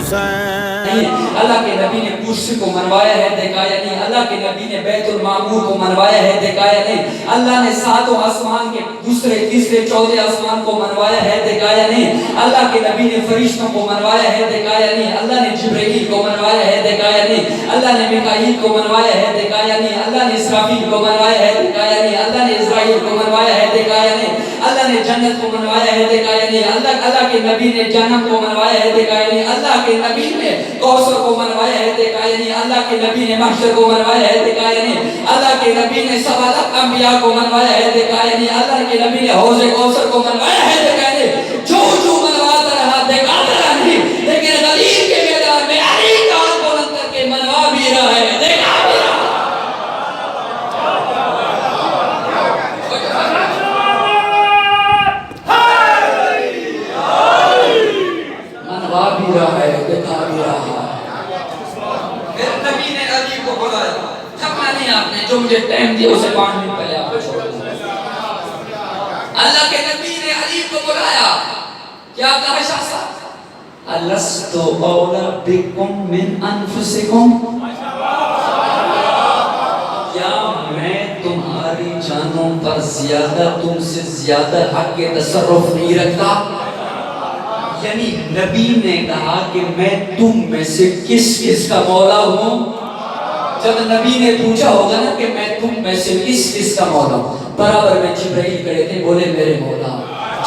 حسین. اللہ کے نبی نے کرسی کو منوایا ہے دکھایا نہیں. اللہ کے نبی نے بیت المعمور کو منوایا ہے دکھایا نہیں. اللہ نے ساتوں آسمان کے دوسرے تیسرے چوتھے آسمان کو منوایا ہے دکھایا نہیں. اللہ کے نبی نے فرشتوں کو منوایا ہے دکھایا نہیں. اللہ نے جبرائیل کو منوایا ہے دکھایا نہیں. اللہ نے میکائیل کو منوایا ہے دکھایا نہیں. اللہ نے اسرافیل کو منوایا ہے دکھایا نہیں. اللہ نے اسرائیل کو منوایا ہے دکھایا نہیں. اللہ نے جنت کو منوایا ہے دکھایا نہیں. اللہ کے نبی نے جہنم کو منوایا ہے دکھایا نہیں. اللہ کے نبی نے کوثر کو منوایا ہے دکھایا نہیں. اللہ کے نبی نے محشر کو منوایا ہے دکھایا نہیں. اللہ کے نبی نے 7 انبیاء کو منوایا ہے دکھایا نہیں. اللہ کے نبی نے حوض کوثر کو منوایا ہے دکھایا نہیں. جو منواتا رہا دکھاتا رہا نہیں، لیکن غلیظ کے میدان میں علی کا ہاتھ بلند کر کے منوا بھی رہا ہے دکھا بھی رہا ہے. منوا بھی رہا ہے دکھا بھی رہا ہے. پھر نبی نے علی کو بلایا. تھکنا نہیں آپ نے، جو مجھے ٹائم دیا اسے 5 منٹ پہلے آپ کو چھوڑ دیا. اللہ کے نبی نے علی کو بلایا. کیا کہا شاہ صاحب؟ الست اولا بکم من انفسکم، کیا میں تمہاری جانوں پر زیادہ تم سے زیادہ حق کے تصرف نہیں رکھتا؟ یعنی نبی نے کہا کہ میں تم میں سے کس کا مولا ہوں. جب نبی نے پوچھا ہوگا نا کہ میں تم میں سے کس کا مولا ہوں، برابر میں جبرائیل کھڑے تھے، بولے میرے مولا.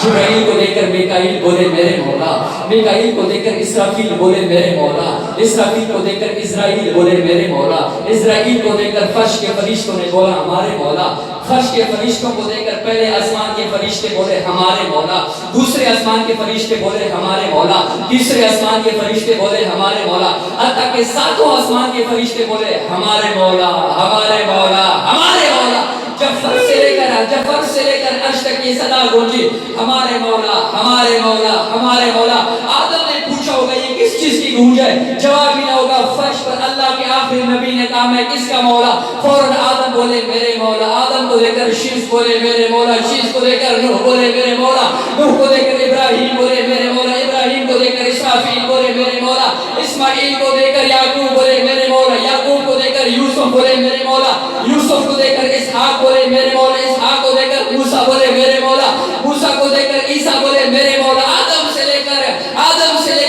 جبرائیل کو دیکھ کر میکائیل بولے میرے مولا. میکائیل کو دیکھ کر اسرافیل بولے میرے مولا. اسرافیل کو دیکھ کر اسرائیل بولے میرے مولا. اسرائیل کو دیکھ کر فرش کے فرشتوں نے بولا ہمارے مولا. فرش کے فرشتوں کو دیکھ کر پہلے آسمان کے فرشتے بولے ہمارے مولا. دوسرے آسمان کے فرشتے بولے ہمارے مولا. تیسرے آسمان کے فرشتے بولے ہمارے مولا. حتیٰ کہ 7 آسمان کے فرشتے بولے ہمارے مولا ہمارے مولا ہمارے مولا. جب فرش سے لے کر عرش تک یہ صدا گونجی ہمارے مولا ہمارے مولا ہمارے مولا. آدم نے پوچھا ہوگا یہ کس چیز کی گونج ہے؟ جواب ہی نہ ہوگا. فرش پر اللہ کے آخری نبی نے کہا میں کس کا مولا؟ فوراً آدم بولے میرے مولا. آدم کو دے کر شیش بولے میرے مولا. شیش کو دے کر نوح بولے میرے مولا. نوح کو دے کر ابراہیم بولے میرے مولا. ابراہیم کو دے کر اسرافیل بولے میرے مولا. اسماعیل کو دے کر یعقوب بولے میرے مولا. یعقوب کو دے کر یوسف بولے میرے مولا. یوسف کو دے کر اسحاق بولے میرے مولا. اسحاق کو دے کر موسیٰ بولے میرے مولا. موسیٰ کو دے کر عیسیٰ بولے میرے مولا. آدم سے لے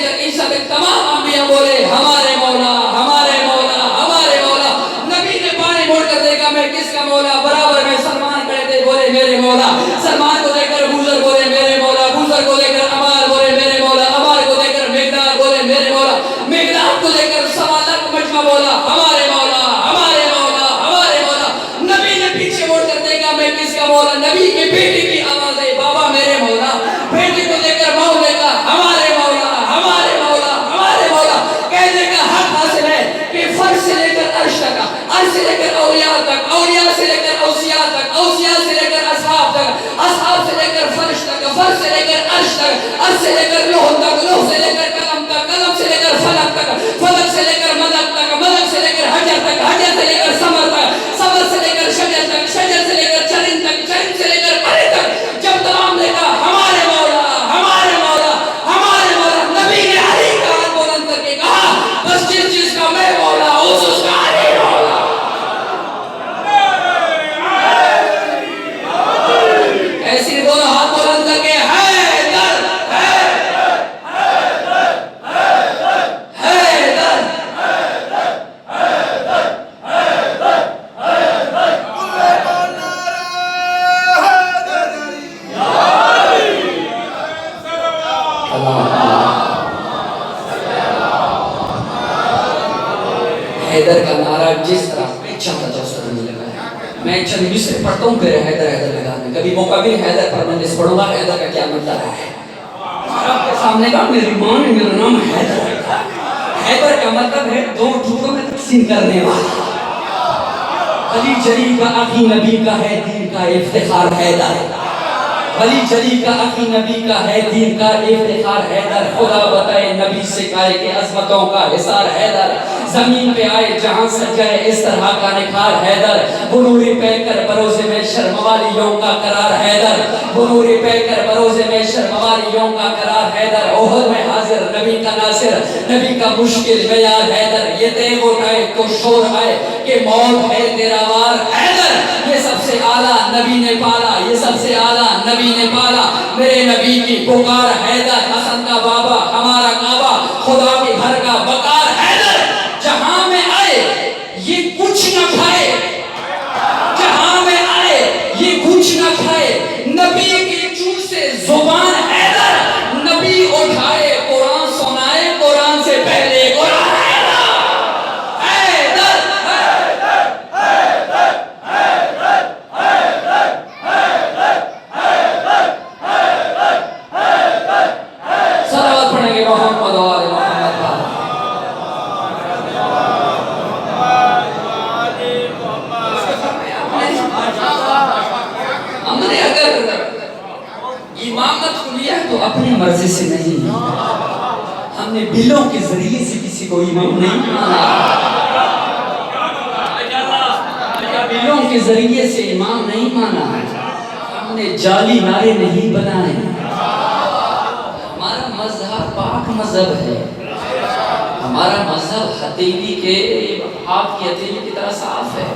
کر عیسیٰ تک تمام انبیاء بولے ہمارے مولا ہمارے مولا ہمارے مولا. نبی نے پانی موڑ کر دیکھا میں کس کا مولا؟ برابر میں سلمان کھڑے تھے بولے میرے مولا. سلمان کو دے کر بوزر بولے میرے مولا. بوزر کو دے کر عمار بولے میرے مولا. عمار کو دے کر مقداد بولے میرے مولا. مقداد کو دے کر سوالک مجمع بولا ہمارے مولا ہمارے مولا ہمارے مولا. نبی نے پیچھے موڑ کر دیکھا میں کس کا مولا؟ نبی کی بیٹی کی آواز ہے بابا میرے مولا. بیٹی کو دے کر ماں لے کر ہمارے مولا ہمارے مولا ہمارے مولا. کہنے کا حق حاصل ہے کہ فرش سے لے کر عرش تک، عرش سے لے کر اولیاء تک، اولیاء سے لے کر اوصیاء تک، اوصیاء سے لے کر اصحاب تک، اصحاب سے لے کر فرش تک، فرش سے لے کر عرش تک، عرش سے لے کر لوح تک، لوح سے لے کر قلم تک، قلم سے لے کر فلک تک، فلک سے لے کر مدد تک، مدد سے لے کر حجر تک، حجر سے لے کر ثمر تک، ثمر سے لے کر شجر تک، شجر سے لے کر چرند تک، چرند سے لے کر پرے تک. جب تمام دیکھا ہمارے مولا ہمارے مولا ہمارے مولا. نبی نے علی کا ہاتھ بلند کر کے کہا بس جس چیز کا میں مولا ہوں اس کا علی مولا. ایسی دونوں ہاتھ بلند کر کے حیدر حیدر حیدر حیدر حیدر کا نعرہ جس طرح میں چاہتا تھا اس طرح نہیں لگایا. میں چند مصرے پڑھتا ہوں پھر حیدر حیدر لگانے. کبھی موقع بھی حیدر پر میں جس پڑھوں گا حیدر کا کیا مطلب ہے. آپ کے سامنے کہا میری ماں نے میرا نام حیدر رکھا. حیدر کا مطلب ہے 2 ٹکڑوں میں تقسیم کرنے والا. علی جلی کا آخری نبی کا ہے دین کا افتخار حیدر. ولی جلی کا عقل نبی کا ہے دین کا افتخار حیدر خدا بتائے نبی سے کہے کہ عظمتوں کا حصار حیدر زمین پہ آئے جہاں سجائے اس طرح کا نکھار حیدر بنوری پہ کر بروزے میں شرم والیوں کا قرار حیدر بنوری پہ کر بروزے میں شرم والیوں کا قرار حیدر احد میں حاضر نبی کا ناصر نبی کا مشکل معیار حیدر یہ دیو اٹھائے تو شور آئے کہ موت ہے تیرا وار حیدر یہ سب سے اعلیٰ نبی نے پالا یہ سب سے اعلیٰ نبی نے پالا میرے نبی کی پکار حیدر حسن کا بابا ہمارا کعبہ خدا کے گھر کا وقار حیدر جہاں میں آئے یہ کچھ نہ کھائے جہاں میں آئے یہ کچھ نہ کھائے نبی کے چون سے زبان حیدر نبی اٹھائے قرآن سنائے قرآن سے پہلے قرآن اپنی مرضی سے نہیں ہم نے بلوں کے ذریعے سے کسی کو امام نہیں مانا بلوں کے ذریعے سے امام نہیں مانا ہم نے جعلی نعرے نہیں بنائے ہمارا مذہب پاک مذہب ہے ہمارا مذہب ہتھیلی کے ہاتھ کی ہتھیلی کی طرح صاف ہے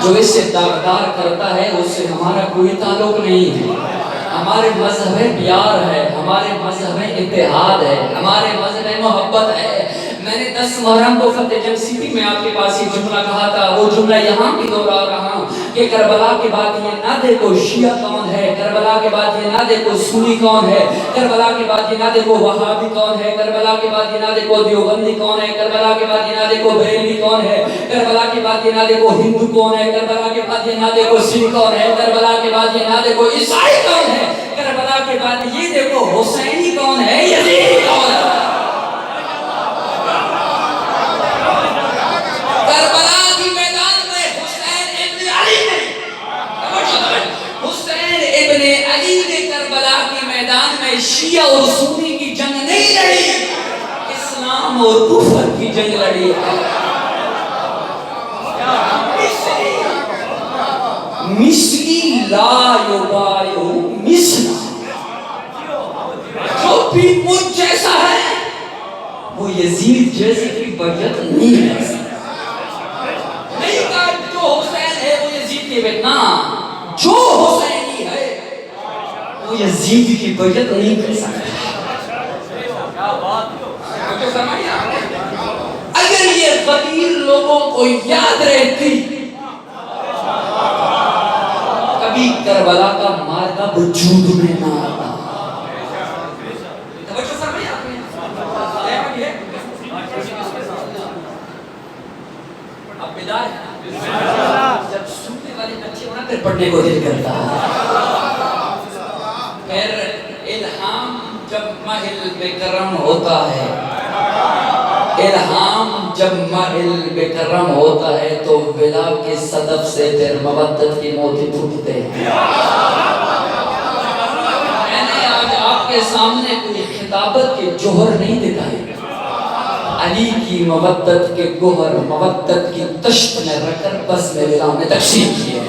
جو اس سے داغدار کرتا ہے اس سے ہمارا کوئی تعلق نہیں ہے ہمارے مذہب پیار ہے ہمارے مذہب اتحاد ہے ہمارے مذہب محبت ہے میں نے 10 محرم کو فتح جنگ سٹی میں آپ کے پاس یہ جملہ کہا تھا وہ جملہ یہاں بھی دہرا رہا ہوں کہ کربلا کے بعد یہ نہ دیکھو شیعہ کون ہے کربلا کے بعد یہ نہ دیکھو سنی کون ہے کربلا کے بعد یہ نہ دیکھو وہابی کون ہے کربلا کے بعد یہ نہ دیکھو دیوبندی کون ہے کربلا کے بعد یہ نہ دیکھو بریلوی کون ہے کربلا کے بعد یہ نہ دیکھو ہندو کون ہے کربلا کے بعد یہ نہ دیکھو سکھ کون ہے کربلا کے بعد یہ نہ دیکھو عیسائی کون ہے کربلا کے بعد یہ دیکھو حسینی کون ہے یزیدی کون ہے کربلا کی میدان میں حسین ابن علی نے کربلا کی میدان میں شیعہ اور سنی کی جنگ نہیں لڑی اسلام اور کفر کی جنگ لڑی مثلی لا یبایع مثلا جو بھی مجھ جیسا ہے وہ یزید جیسے کی بیعت نہیں کر سکتا نہیں کہا جو حسین ہے وہ یزید کی بیعت نہ جو حسینی ہے وہ یزید کی بیعت نہیں کر سکتا اگر یہ غدیر لوگوں کو یاد رہتی کبھی کربلا کا مارکا وجود میں نہ آتا اب بدائے جب سننے والے بچے ہونا پھر پڑھنے کو دل کرتا پھر الہام جب محل بکرم ہوتا ہے الہام جب محل بکرم ہوتا ہے تو ولا کے صدف سے پھر مودت کی موتی ٹوٹتے ہیں میں نے آج آپ کے سامنے کوئی خطابت کے جوہر نہیں دکھائے علی کی مودت کے گوہر مودت کی تشت میں رکھ کر بس میں ولا میں تقسیم کیے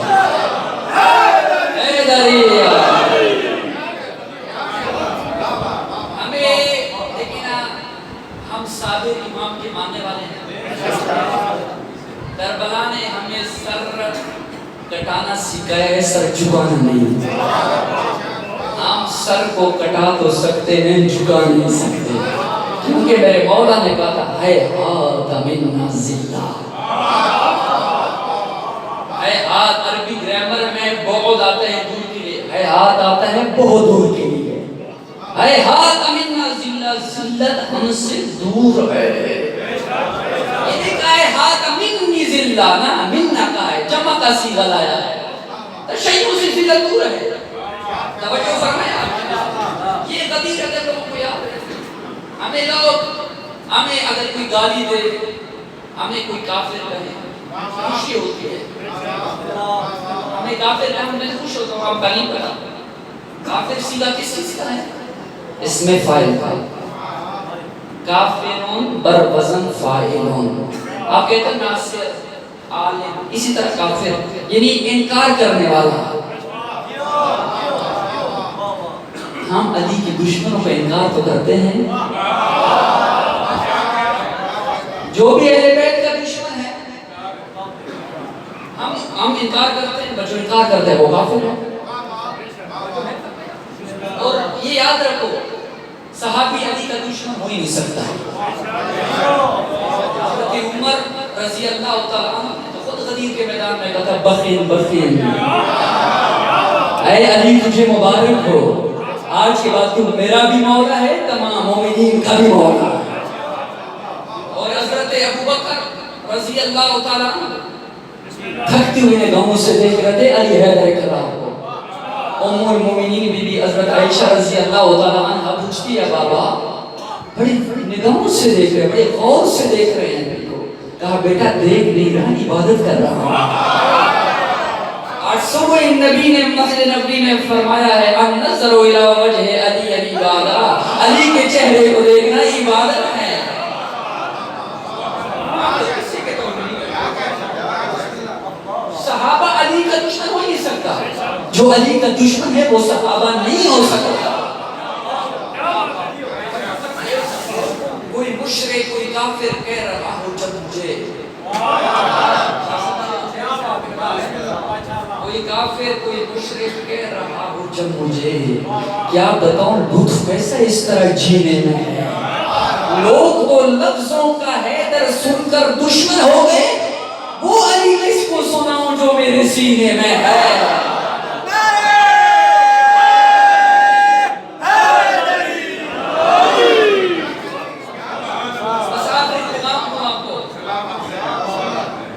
صابر امام کے ماننے والے ہیں کربلا نے ہمیں سر کٹانا سکھایا ہے سر جھکانا نہیں ہم سر کو کٹا تو سکتے ہیں جھکا نہیں سکتے کیونکہ میرے مولا نے کہا تھا ہے ہاتھ منا ذلہ ہے ہاتھ عربی گرامر میں بہت آتا ہے دور کے لیے ہے ہاتھ آتا ہے بہت دور کے لیے ہے ہاتھ منا ذلہ ذلت ہم سے دور ہے یہ دیکھا ہے ہاتھ منی ذلہ نا منہ کا ہے جمع کا صیغہ لایا ہے تشیعوں سے ذلت دور ہے توجہ فرمایا یہ غدیر اگر لوگوں کو یاد ہے ہمیں لوگ ہمیں اگر کوئی گالی دے ہمیں کوئی کافر کہے خوشی ہوتی ہے ہمیں کافر کہے ہمیں خوش ہوتا ہوں ہم تعلیم کرا کافر سیدھا کس چیز کا ہے؟ اس میں فائل کا کافرون بر وزن فائلون. آپ کہتے ہیں ناصر عالم، اسی طرح کافر یعنی انکار کرنے والا. ہم علی کے دشمنوں کا انکار تو کرتے ہیں. جو بھی اہل بیت کا دشمن ہے ہم انکار کرتے ہیں، بچوں انکار کرتے ہیں وہ کافر ہے. اور یہ یاد رکھو صحابی علی کا دشمن ہو ہی نہیں سکتا. حضرت عمر رضی اللہ تعالیٰ عنہ نے تو خود غدیر کے میدان میں کہا تھا بخیل بخیل، اے علی تجھے مبارک ہو، آج کے بعد تو میرا بھی مولا ہے، تمام مومنین کا بھی مولا ہے. اور حضرت ابوبکر رضی اللہ تعالیٰ عنہ تھکتے ہوئے گاؤں سے دیکھ رہے تھے علی حیدر کھڑا ہو. ام المومنین بی بی حضرت عائشہ رضی اللہ تعالیٰ عنہ پوچھتی ہے بابا بڑی نگاہوں سے دیکھ رہے ہیں، بڑے غور سے دیکھ رہے ہیں. کہا بیٹا دیکھ نہیں رہا، عبادت کر رہا ہوں. آج صبح نبی نے مسجد نبوی میں فرمایا ہے النظر الی وجہ علی عبادہ، علی کے چہرے کو دیکھنا عبادت ہے. صحابہ علی کا دشمن ہو نہیں سکتا، جو علی کا دشمن ہے وہ صحابہ نہیں ہو سکتا. کوئی مشرک کوئی کافر کہہ رہا ہو جب مجھے، کوئی کافر کوئی مشرک کہہ رہا ہو جب مجھے، کیا بتاؤں لطف کیسا اس طرح جینے میں ہے. لوگ تو لفظوں کا حیدر سن کر دشمن ہو گئے، وہ علی کس کو سناؤں جو میرے سینے میں ہے.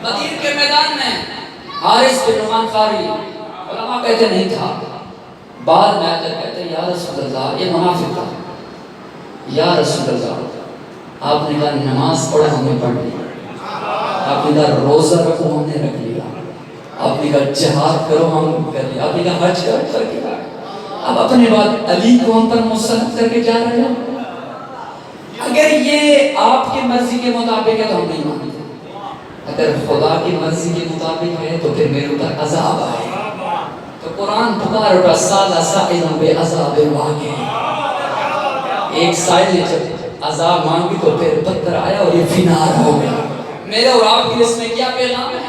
غدیر کے میدان میں حارث بن نعمان قاری علماء کہتے نہیں تھا، بعد میں آ کر کہتے یا رسول اللہ، یہ منافق تھا. یا رسول اللہ آپ نے کہا نماز پڑھا ہم نے پڑھ لی، آپ نے کہا روزہ رکھو ہم نے رکھ لیا، آپ نے کہا جہاد کرو ہم کر لیا، آپ نے کہا حج کرو کر کے. اب اپنے بعد علی کو ہم پر مسلط کر کے جا رہے ہیں. اگر یہ آپ کی مرضی کے مطابق ہے تو ہم نہیں مانتے، اگر خدا کی مرضی کے مطابق ہے تو پھر میرے اوپر عذاب آئے. تو قرآن پکار اٹھا سالہ سائلوں بے عذاب واقع. ایک سائل نے جب عذاب مانگی تو پھر پتھر آیا اور یہ فنار ہو گیا. میرے اور آپ کی اس میں کیا پیغام ہے؟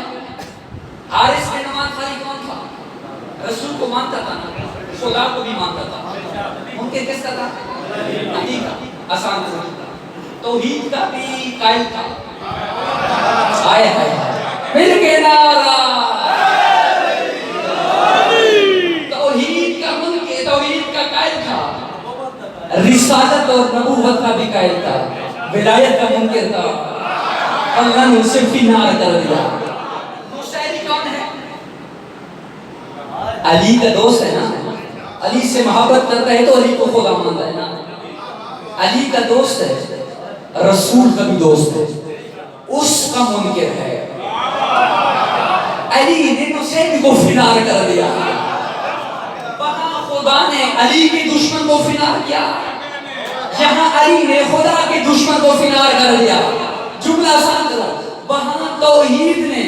حارث بن نعمان قاری کون تھا؟ رسول کو مانتا تھا نا، خدا کو بھی مانتا تھا. ممکن کس کا تھا؟ علی کا. آسان تھا، توحید کا بھی قائل تھا. آئے آئے مل کے نعرہ توحید کا منکر، توحید کا قائل تھا، رسالت اور نبوت کا بھی قائل تھا، ولایت کا منکر تھا. اللہ نے اسے فنار کر دیا. موسیٰ کون ہے؟ علی کا دوست ہے نا، علی سے محبت کرتا ہے تو علی کو خدا مانتا ہے نا. علی کا دوست ہے، رسول کا بھی دوست ہے، اس کا منکر ہے. علی نے حسین کو فنار کر دیا. وہاں خدا نے علی کے دشمن کو فنار کیا، یہاں علی نے خدا کے دشمن کو فنار کر دیا. جملہ آسان کرو، وہاں توحید نے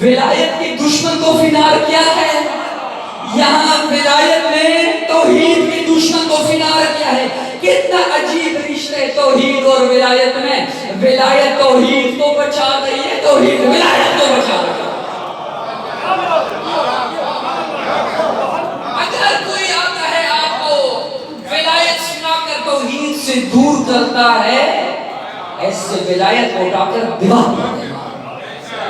ولایت کے دشمن کو فنار کیا ہے، یہاں ولایت نے توحید کے دشمن کو فنار کیا ہے. کتنا عجیب رشتے توحید اور ولایت میں. ولایت توحید کو بچا رہی ہے، توحید ولایت کو بچا رہی ہے. اگر کوئی آتا ہے آپ کو ولایت سنا کر توحید سے دور کرتا ہے، ایسے ولایت کو اٹھا کر دیوار کر دینا.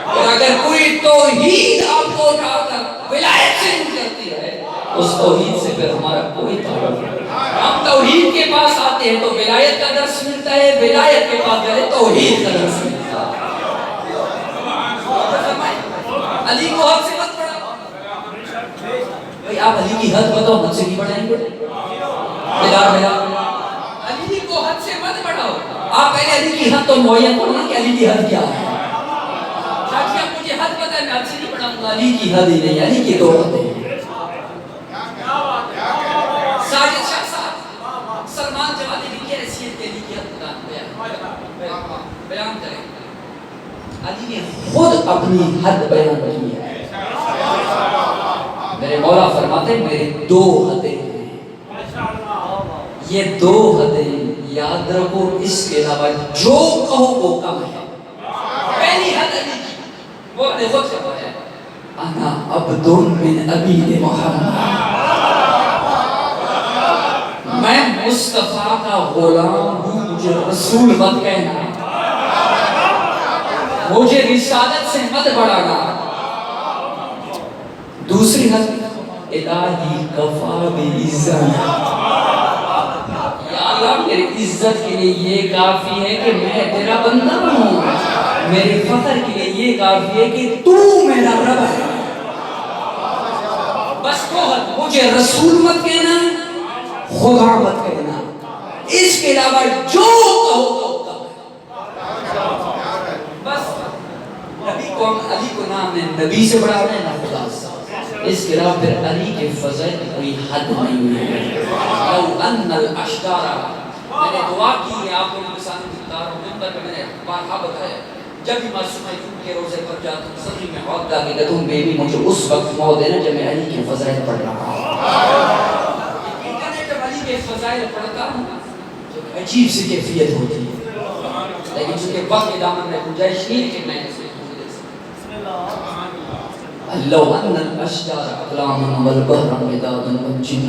اور اگر کوئی توحید آپ کو اٹھا کر ولایت سے دور کرتی ہے، اس توحید سے پھر ہمارا کوئی تعلق نہیں. ہم توحید کے پاس آتے ہیں تو ولایت کا درس ملتا ہے، ولایت کے پاس گئے توحید کا درس ملتا ہے. علی کو حد سے مت بڑھاؤ. بھئی آپ علی کی حد بتاؤ، مجھ سے نہیں بڑھائیں گے. علی کو حد سے مت بڑھاؤ. آپ پہلے علی کی حد تو معین کرو نا کہ علی کی حد کیا ہے. شاید آپ مجھے حد پتہ ہے، میں حد سے نہیں بڑھاؤں گا. علی کی حد ہی نہیں، علی کی دو حد ہے. اپنی حد بیان کی ہے۔ میرے مولا فرماتے ہیں میرے دو حدیں ہیں، یہ دو حدیں یاد رکھو، اس کے علاوہ جو کہو وہ کم ہے۔ پہلی حد علی کی، وہ اپنے خود سے ہے، انا عبد من عبید محمد، میں مصطفیٰ کا غلام ہوں، مجھے رسول مت کہنا، مجھے رسالت سے مت بڑھانا۔ دوسری حد الہی کفا بعزت، یا اللہ میری عزت کے لیے یہ کافی ہے کہ میں تیرا بندہ ہوں، میرے فخر کے لیے یہ کافی ہے کہ تو میرا رب ہے۔ بس وہ حد، مجھے رسول مت کہنا، خدا مت کہنا، اس کے علاوہ جو کہو وہ کم ہے۔ بس نبی کو، علی کو نام نے نبی سے بڑھا رہے ہیں نہ خدا سے، اس کے علاوہ پھر علی کے فضائل کی کوئی حد نہیں ہے۔ لو ان الاشجار، میں نے دعا کی ہے آپ لوگوں کے سامنے بتا رہا ہوں، منبر پہ میں نے بارہا بتایا، جب بھی معصوم ایوب کے روزے پر جاتا ہوں صدی میں موت ڈالی کہ تم بیوی مجھے اس وقت موت دینا جب میں علی کے فضائل پڑھ رہا ہوں۔ جب علی کے فضائل پڑھتا ہوں تو عجیب سی کیفیت ہوتی ہے، لیکن چونکہ وقت کے دامن میں گنجائش نہیں کہ میں اسے لو ان الاشجار اقلام والبحر مداد والجن